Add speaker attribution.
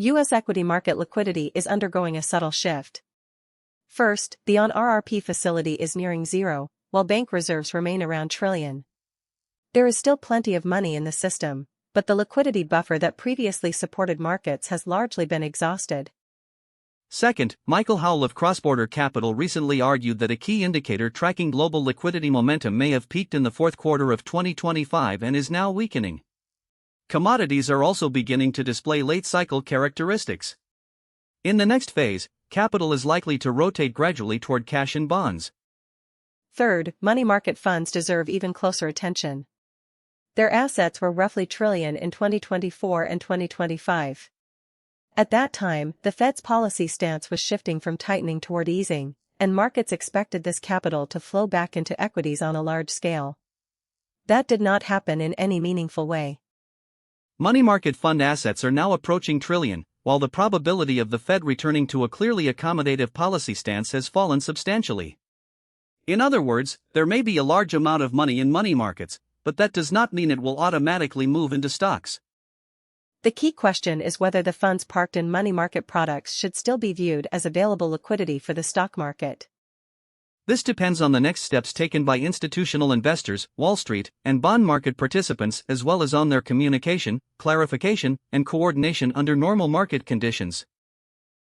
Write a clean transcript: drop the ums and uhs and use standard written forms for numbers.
Speaker 1: U.S. equity market liquidity is undergoing a subtle shift. First, the on-RRP facility is nearing zero, while bank reserves remain around $1 trillion. There is still plenty of money in the system, but the liquidity buffer that previously supported markets has largely been exhausted.
Speaker 2: Second, Michael Howell of Cross-Border Capital recently argued that a key indicator tracking global liquidity momentum may have peaked in the fourth quarter of 2025 and is now weakening. Commodities are also beginning to display late-cycle characteristics. In the next phase, capital is likely to rotate gradually toward cash and bonds.
Speaker 1: Third, money market funds deserve even closer attention. Their assets were roughly $1 trillion in 2024 and 2025. At that time, the Fed's policy stance was shifting from tightening toward easing, and markets expected this capital to flow back into equities on a large scale. That did not happen in any meaningful way.
Speaker 2: Money market fund assets are now approaching $1 trillion, while the probability of the Fed returning to a clearly accommodative policy stance has fallen substantially. In other words, there may be a large amount of money in money markets, but that does not mean it will automatically move into stocks.
Speaker 1: The key question is whether the funds parked in money market products should still be viewed as available liquidity for the stock market.
Speaker 2: This depends on the next steps taken by institutional investors, Wall Street, and bond market participants, as well as on their communication, clarification, and coordination under normal market conditions.